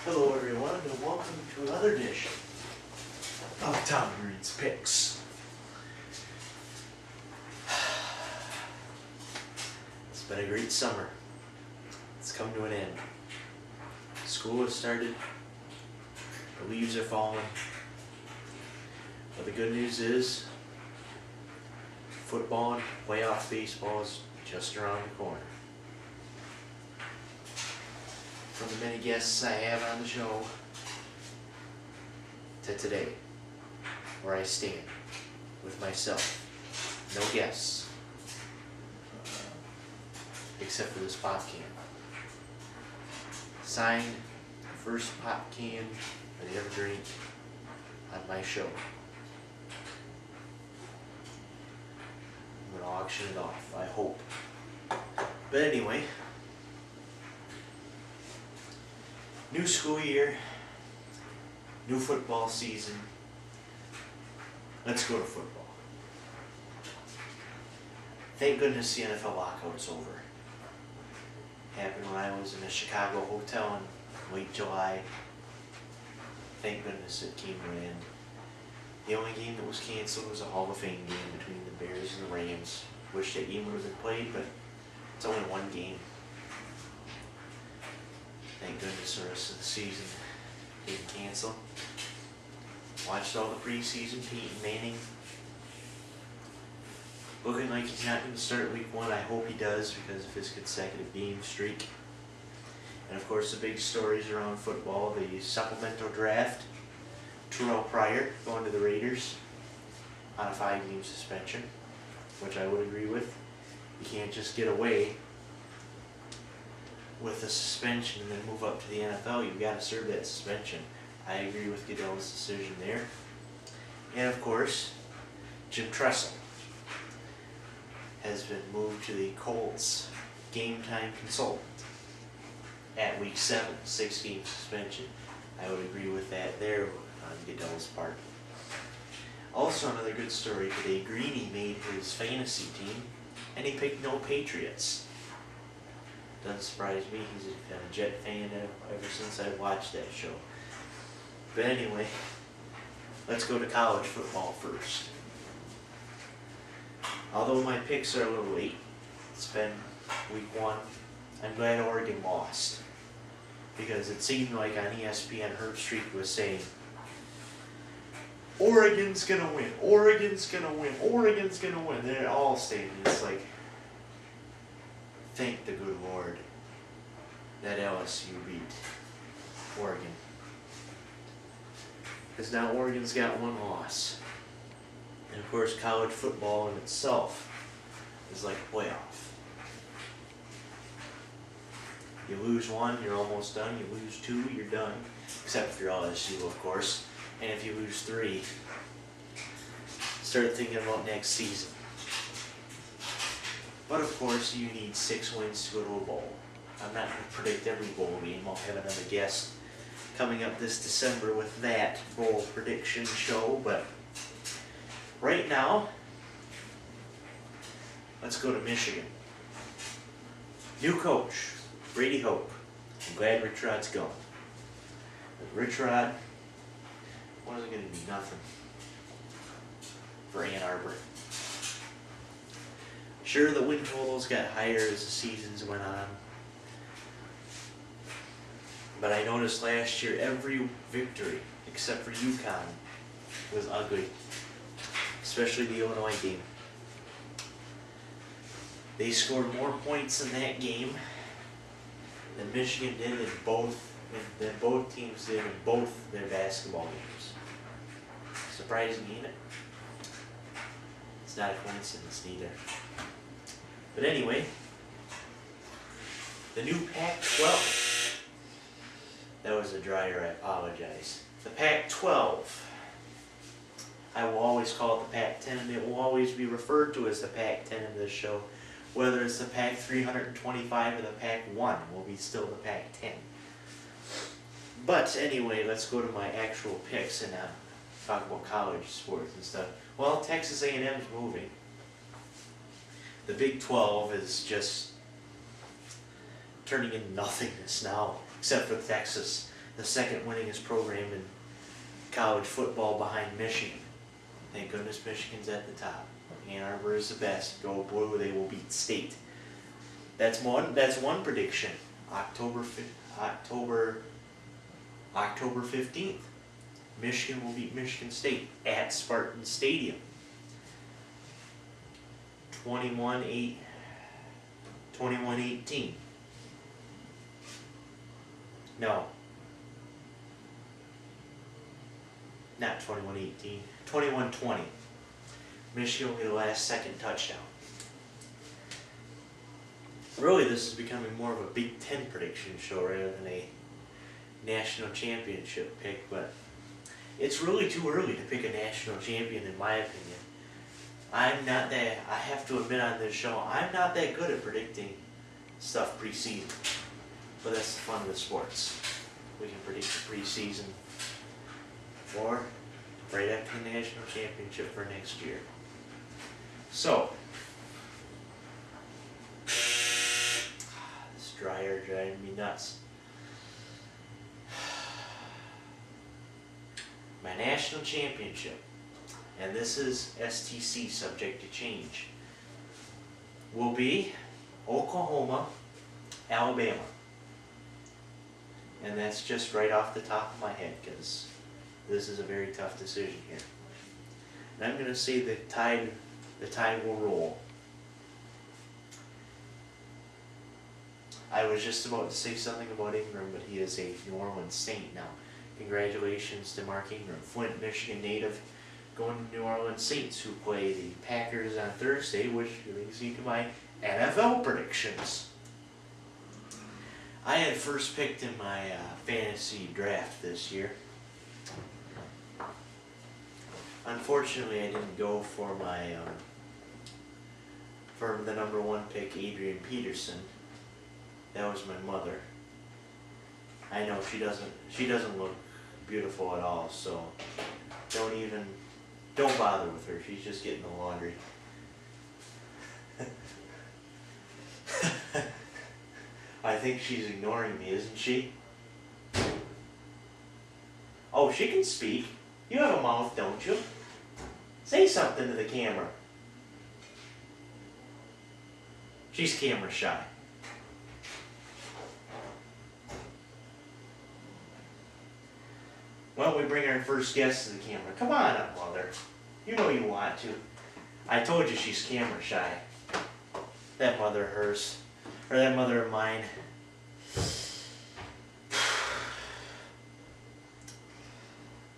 Hello everyone, and welcome to another edition of Tom Greene's Picks. It's been a great summer. It's come to an end. School has started. The leaves are falling. But the good news is, football and playoff baseball is just around the corner. From the many guests I have on the show to today, where I stand with myself, no guests, except for this pop can. Signed first pop can that I ever drink on my show. I'm going to auction it off, I hope. But anyway, new school year, new football season. Let's go to football. Thank goodness the NFL lockout is over. Happened when I was in a Chicago hotel in late July. Thank goodness it came to an end. The only game that was canceled was a Hall of Fame game between the Bears and the Rams. Wish that game would have been played, but it's only one game. Thank goodness the rest of the season didn't cancel. Watched all the preseason. Peyton Manning looking like he's not going to start week 1. I hope he does because of his consecutive game streak. And of course the big stories around football, the supplemental draft. Terrell Pryor going to the Raiders on a 5-game suspension, which I would agree with. You can't just get away with a suspension and then move up to the NFL. You've got to serve that suspension. I agree with Goodell's decision there. And of course, Jim Tressel has been moved to the Colts game time consultant at week 7, 6-game suspension. I would agree with that there on Goodell's part. Also, another good story today, Greene made his fantasy team and he picked no Patriots. Doesn't surprise me, he's been a Jet fan ever since I watched that show. But anyway, let's go to college football first. Although my picks are a little late, it's been week 1, I'm glad Oregon lost. Because it seemed like on ESPN, Herb Streak was saying, Oregon's gonna win, Oregon's gonna win, Oregon's gonna win. They're all saying it's like, thank the good Lord that LSU beat Oregon. Because now Oregon's got 1 loss. And of course college football in itself is like a playoff. You lose 1, you're almost done. You lose 2, you're done. Except for LSU, of course. And if you lose 3, start thinking about next season. But of course, you need 6 wins to go to a bowl. I'm not going to predict every bowl game. I'll have another guest coming up this December with that bowl prediction show. But right now, let's go to Michigan. New coach, Brady Hope. I'm glad Rich Rod's gone. But Rich Rod wasn't going to do nothing for Ann Arbor. Sure, the win totals got higher as the seasons went on. But I noticed last year every victory, except for UConn, was ugly. Especially the Illinois game. They scored more points in that game than Michigan did than both teams did in both their basketball games. Surprising, ain't it? It's not a coincidence neither. But anyway, the new Pac-12. That was a dryer, I apologize. The Pac-12. I will always call it the Pac-10, and it will always be referred to as the Pac-10 in this show. Whether it's the Pac-325 or the Pac-1, will be still the Pac-10. But anyway, let's go to my actual picks and talk about college sports and stuff. Well, Texas A&M's moving. The Big 12 is just turning into nothingness now, except for Texas. the second winningest program in college football behind Michigan. Thank goodness Michigan's at the top. Ann Arbor is the best. Go blue, they will beat State. That's one prediction. October 15th. Michigan will beat Michigan State at Spartan Stadium. 21-18. No. Not 21-18. 21-20. Michigan will be the last second touchdown. Really, this is becoming more of a Big Ten prediction show rather than a national championship pick, but it's really too early to pick a national champion in my opinion. I have to admit on this show, I'm not that good at predicting stuff preseason. But that's the fun of the sports. We can predict the preseason or right after the national championship for next year. So, this dryer driving me nuts. My national championship, and this is STC subject to change, will be Oklahoma, Alabama. And that's just right off the top of my head because this is a very tough decision here. And I'm going to say the tide will roll. I was just about to say something about Ingram, but he is a New Orleans Saint now. Congratulations to Mark Ingram, Flint, Michigan native, going to New Orleans Saints, who play the Packers on Thursday, which brings me to my NFL predictions. I had first picked in my fantasy draft this year. Unfortunately, I didn't go for my for the number 1 pick, Adrian Peterson. That was my mother. I know she doesn't look beautiful at all, so don't bother with her. She's just getting the laundry. I think she's ignoring me, isn't she? Oh, she can speak. You have a mouth, don't you? Say something to the camera. She's camera shy. Why don't we bring our first guest to the camera? Come on up, Mother. You know you want to. I told you she's camera shy. That mother of hers. Or that mother of mine.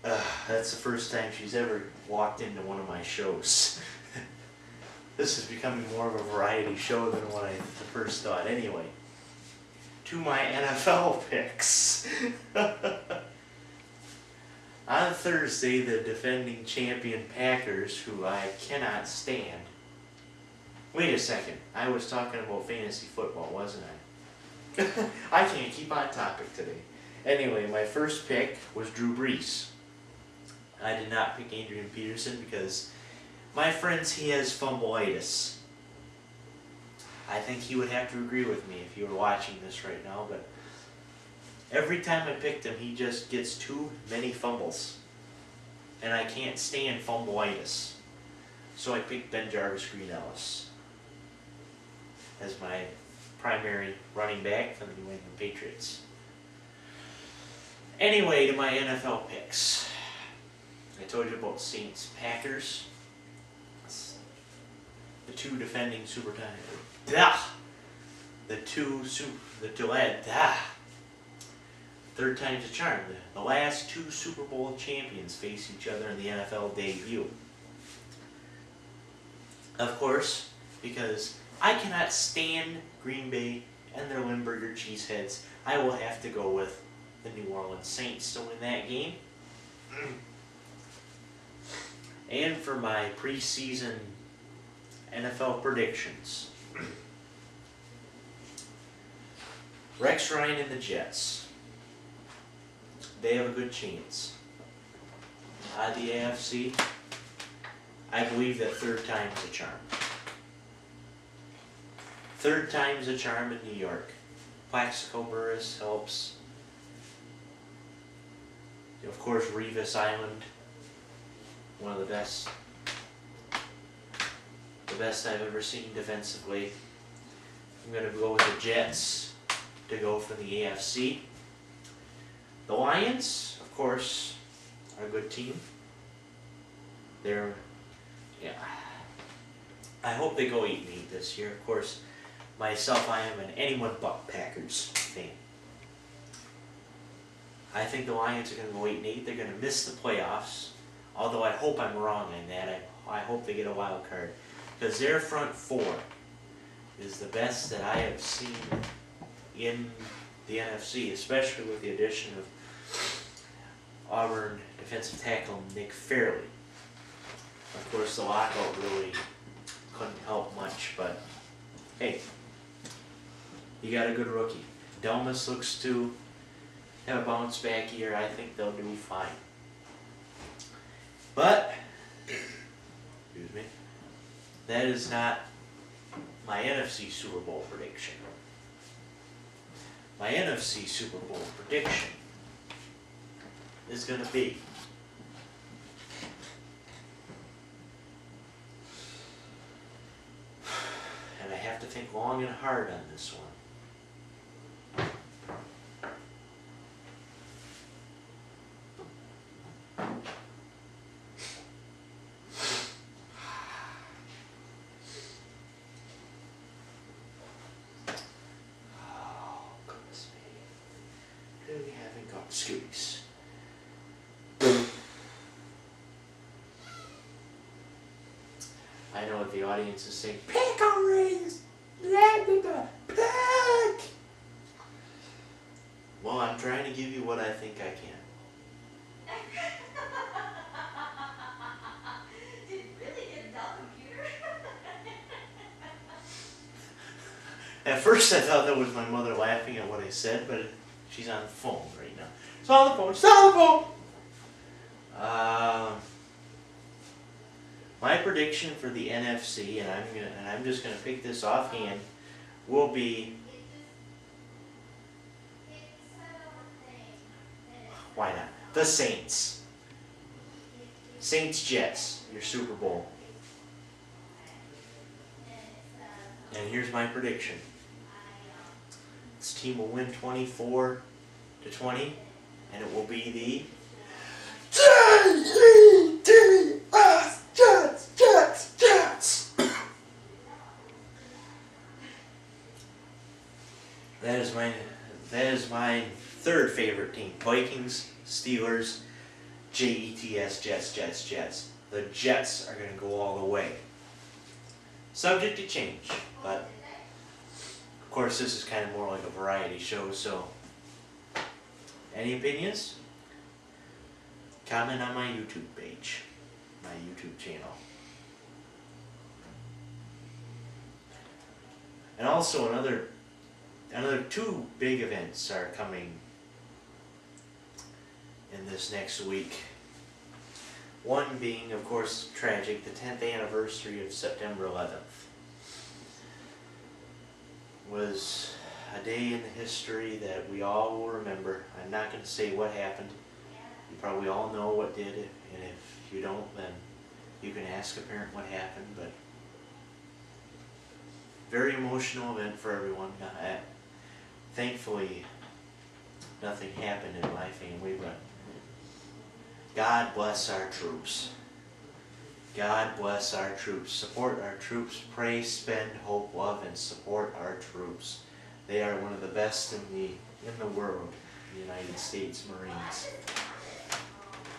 That's the first time she's ever walked into one of my shows. This is becoming more of a variety show than what I first thought. Anyway, to my NFL picks. On Thursday, the defending champion Packers, who I cannot stand. Wait a second, I was talking about fantasy football, wasn't I? I can't keep on topic today. Anyway, my first pick was Drew Brees. I did not pick Adrian Peterson because, my friends, he has fumbleitis. I think he would have to agree with me if you were watching this right now, but every time I picked him, he just gets too many fumbles. And I can't stand fumbleitis. So I picked Ben Jarvis Greene Ellis as my primary running back for the New England Patriots. Anyway, to my NFL picks. I told you about Saints Packers. The two defending Super Titans. Third time's a charm. The last 2 Super Bowl champions face each other in the NFL debut. Of course, because I cannot stand Green Bay and their Limburger cheeseheads, I will have to go with the New Orleans Saints to win that game. And for my preseason NFL predictions, Rex Ryan and the Jets. They have a good chance. The AFC, I believe that third time's a charm. Third time's a charm in New York. Plaxico Burress helps. Of course, Revis Island, one of the best I've ever seen defensively. I'm going to go with the Jets to go from the AFC. The Lions, of course, are a good team. Yeah. I hope they go 8-8 this year. Of course, myself, I am an anyone but Packers fan. I think the Lions are going to go 8-8. They're going to miss the playoffs. Although I hope I'm wrong on that. I hope they get a wild card. Because their front four is the best that I have seen in the NFC, especially with the addition of Auburn defensive tackle Nick Fairley. Of course, the lockout really couldn't help much, but hey, you got a good rookie. Delmas looks to have a bounce back year. I think they'll do fine. But, excuse me, that is not my NFC Super Bowl prediction. My NFC Super Bowl prediction is going to be and I have to think long and hard on this one. Oh, goodness me. Who we haven't got? Scooties. I know what the audience is saying. Pick rings! Pick! Well, I'm trying to give you what I think I can. Did you really get a Dell computer? At first I thought that was my mother laughing at what I said, but she's on the phone right now. It's on the phone, it's on the phone! My prediction for the NFC, and I'm just gonna pick this offhand, will be, why not? The Saints. Saints Jets, your Super Bowl. And here's my prediction. This team will win 24-20, and it will be the Jets. That is my third favorite team. Vikings, Steelers, Jets, Jets. The Jets are going to go all the way. Subject to change, but of course this is kind of more like a variety show, so any opinions? Comment on my YouTube page, my YouTube channel. And also another two big events are coming in this next week. One being, of course, tragic, the 10th anniversary of September 11th. Was a day in the history that we all will remember. I'm not going to say what happened. You probably all know what did, and if you don't, then you can ask a parent what happened, but very emotional event for everyone. Thankfully, nothing happened in my family, but God bless our troops. God bless our troops. Support our troops. Pray, spend, hope, love, and support our troops. They are one of the best in the world, the United States Marines.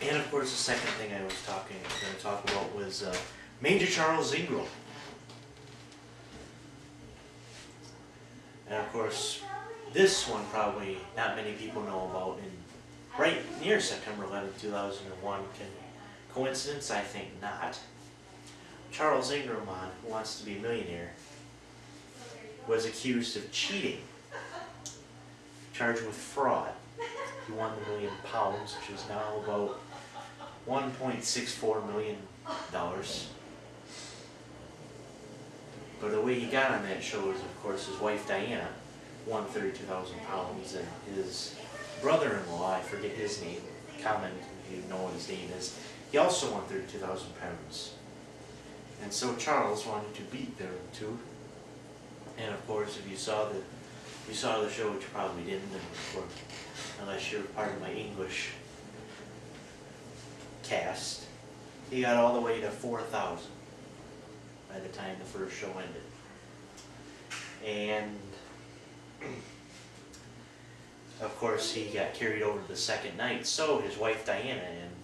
And of course, the second thing I was going to talk about was Major Charles Ingram. And of course, this one probably not many people know about. Right near September 11, 2001. Coincidence? I think not. Charles Ingram on Who Wants to Be a Millionaire was accused of cheating, charged with fraud. He won the £1 million, which is now about $1.64 million. But the way he got on that show is, of course, his wife Diana won £32,000, and his brother-in-law, I forget his name, comment if you know what his name is. He also won 32,000 pounds. And so Charles wanted to beat them two. And of course, if you saw the show, which you probably didn't, unless you're part of my English cast, he got all the way to 4,000 by the time the first show ended. And of course, he got carried over to the second night. So his wife Diana and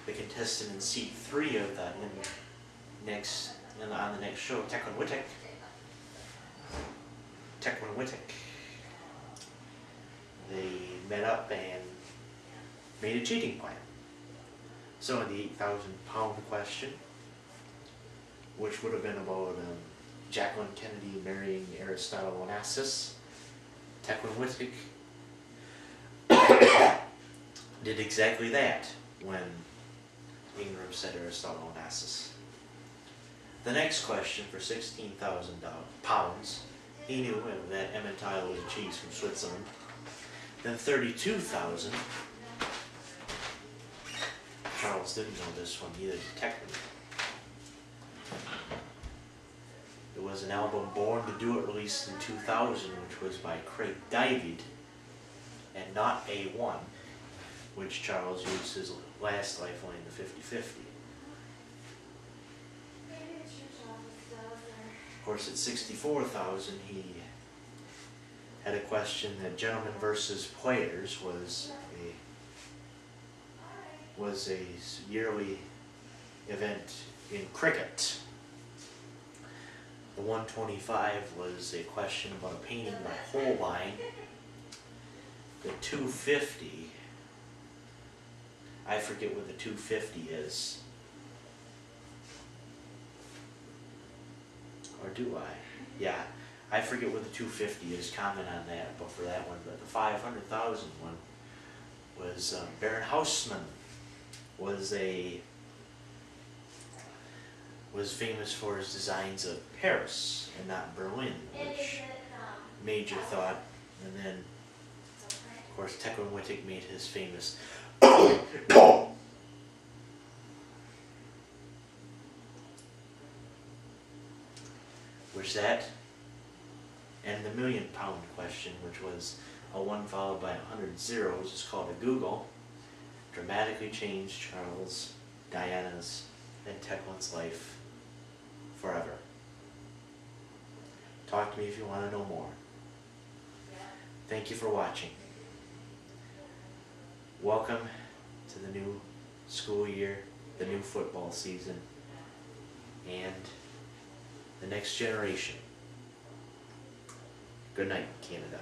the contestant in seat 3 of the on the next show, Tekwen Wittek, they met up and made a cheating plan. So in the 8,000-pound question, which would have been about Jacqueline Kennedy marrying Aristotle Onassis, Tekwen Wittek did exactly that when Ingram said Aristotle Onassis. The next question for 16,000 pounds, he knew that Emmentaler was a cheese from Switzerland. Then 32,000, Charles didn't know this one, neither did Tekwen. There was an album, Born to Do It, released in 2000, which was by Craig David, and not A1, which Charles used his last lifeline, the 50-50. Of course, at 64,000, he had a question that Gentlemen versus Players was a yearly event in cricket. The 125 was a question about a painting by Holbein. The 250, I forget what the 250 is. Or do I? Yeah, I forget what the 250 is. Comment on that. But for that one, but the 500,000 one was Baron Haussmann was famous for his designs of Paris and not Berlin, which Major thought. And then, of course, Tekwen Wittek made his famous which that, and the million-pound question, which was a 1 followed by 100 zeros, is called a Google, dramatically changed Charles, Diana's, and Tekwen's life forever. Talk to me if you want to know more. Thank you for watching. Welcome to the new school year, the new football season, and the next generation. Good night, Canada.